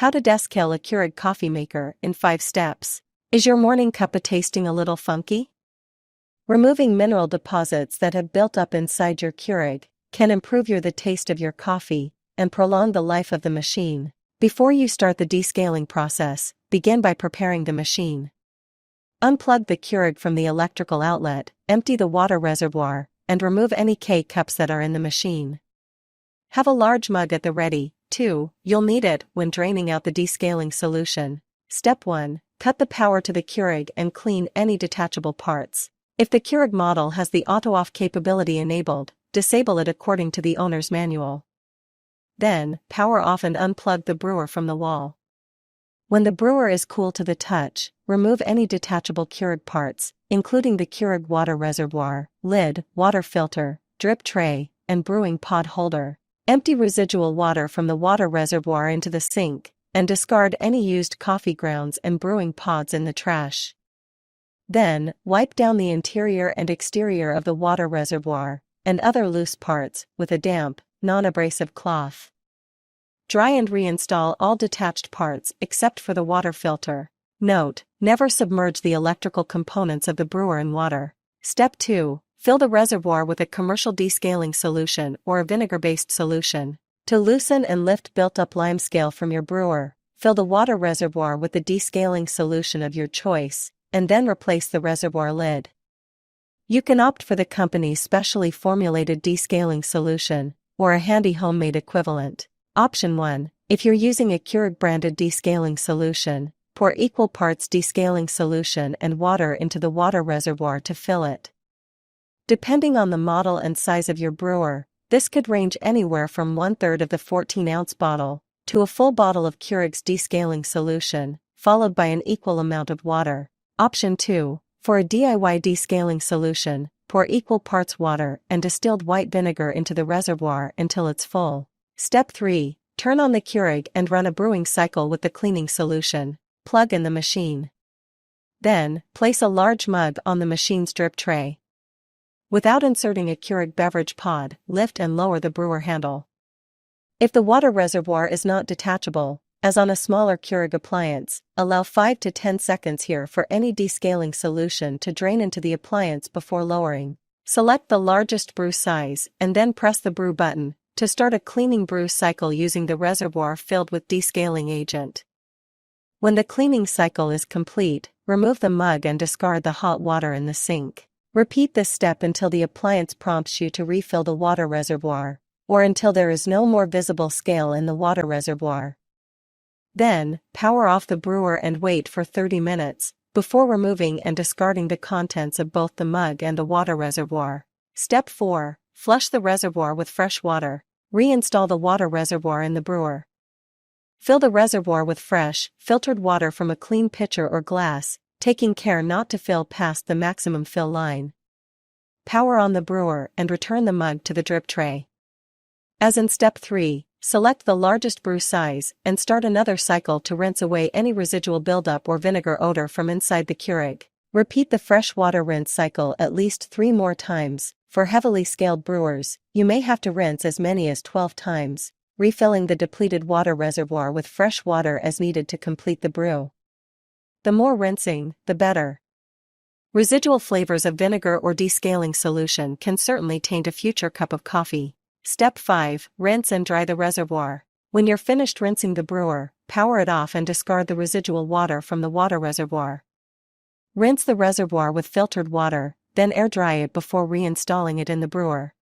How to descale a Keurig coffee maker in 5 steps. Is your morning cup tasting a little funky? Removing mineral deposits that have built up inside your Keurig can improve the taste of your coffee and prolong the life of the machine. Before you start the descaling process, begin by preparing the machine. Unplug the Keurig from the electrical outlet, empty the water reservoir, and remove any K-cups that are in the machine. Have a large mug at the ready, too. You'll need it when draining out the descaling solution. Step 1. Cut the power to the Keurig and clean any detachable parts. If the Keurig model has the auto-off capability enabled, disable it according to the owner's manual. Then, power off and unplug the brewer from the wall. When the brewer is cool to the touch, remove any detachable Keurig parts, including the Keurig water reservoir, lid, water filter, drip tray, and brewing pod holder. Empty residual water from the water reservoir into the sink, and discard any used coffee grounds and brewing pods in the trash. Then, wipe down the interior and exterior of the water reservoir, and other loose parts, with a damp, non-abrasive cloth. Dry and reinstall all detached parts except for the water filter. Note: never submerge the electrical components of the brewer in water. Step 2. Fill the reservoir with a commercial descaling solution or a vinegar-based solution. To loosen and lift built-up limescale from your brewer, fill the water reservoir with the descaling solution of your choice, and then replace the reservoir lid. You can opt for the company's specially formulated descaling solution, or a handy homemade equivalent. Option 1. If you're using a Keurig-branded descaling solution, pour equal parts descaling solution and water into the water reservoir to fill it. Depending on the model and size of your brewer, this could range anywhere from 1/3 of the 14-ounce bottle to a full bottle of Keurig's descaling solution, followed by an equal amount of water. Option 2. For a DIY descaling solution, pour equal parts water and distilled white vinegar into the reservoir until it's full. Step 3. Turn on the Keurig and run a brewing cycle with the cleaning solution. Plug in the machine. Then, place a large mug on the machine's drip tray. Without inserting a Keurig beverage pod, lift and lower the brewer handle. If the water reservoir is not detachable, as on a smaller Keurig appliance, allow 5 to 10 seconds here for any descaling solution to drain into the appliance before lowering. Select the largest brew size and then press the brew button to start a cleaning brew cycle using the reservoir filled with descaling agent. When the cleaning cycle is complete, remove the mug and discard the hot water in the sink. Repeat this step until the appliance prompts you to refill the water reservoir, or until there is no more visible scale in the water reservoir. Then, power off the brewer and wait for 30 minutes, before removing and discarding the contents of both the mug and the water reservoir. Step 4. Flush the reservoir with fresh water. Reinstall the water reservoir in the brewer. Fill the reservoir with fresh, filtered water from a clean pitcher or glass, taking care not to fill past the maximum fill line. Power on the brewer and return the mug to the drip tray. As in Step 3, select the largest brew size and start another cycle to rinse away any residual buildup or vinegar odor from inside the Keurig. Repeat the fresh water rinse cycle at least 3 more times. For heavily scaled brewers, you may have to rinse as many as 12 times, refilling the depleted water reservoir with fresh water as needed to complete the brew. The more rinsing, the better. Residual flavors of vinegar or descaling solution can certainly taint a future cup of coffee. Step 5. Rinse and dry the reservoir. When you're finished rinsing the brewer, power it off and discard the residual water from the water reservoir. Rinse the reservoir with filtered water, then air dry it before reinstalling it in the brewer.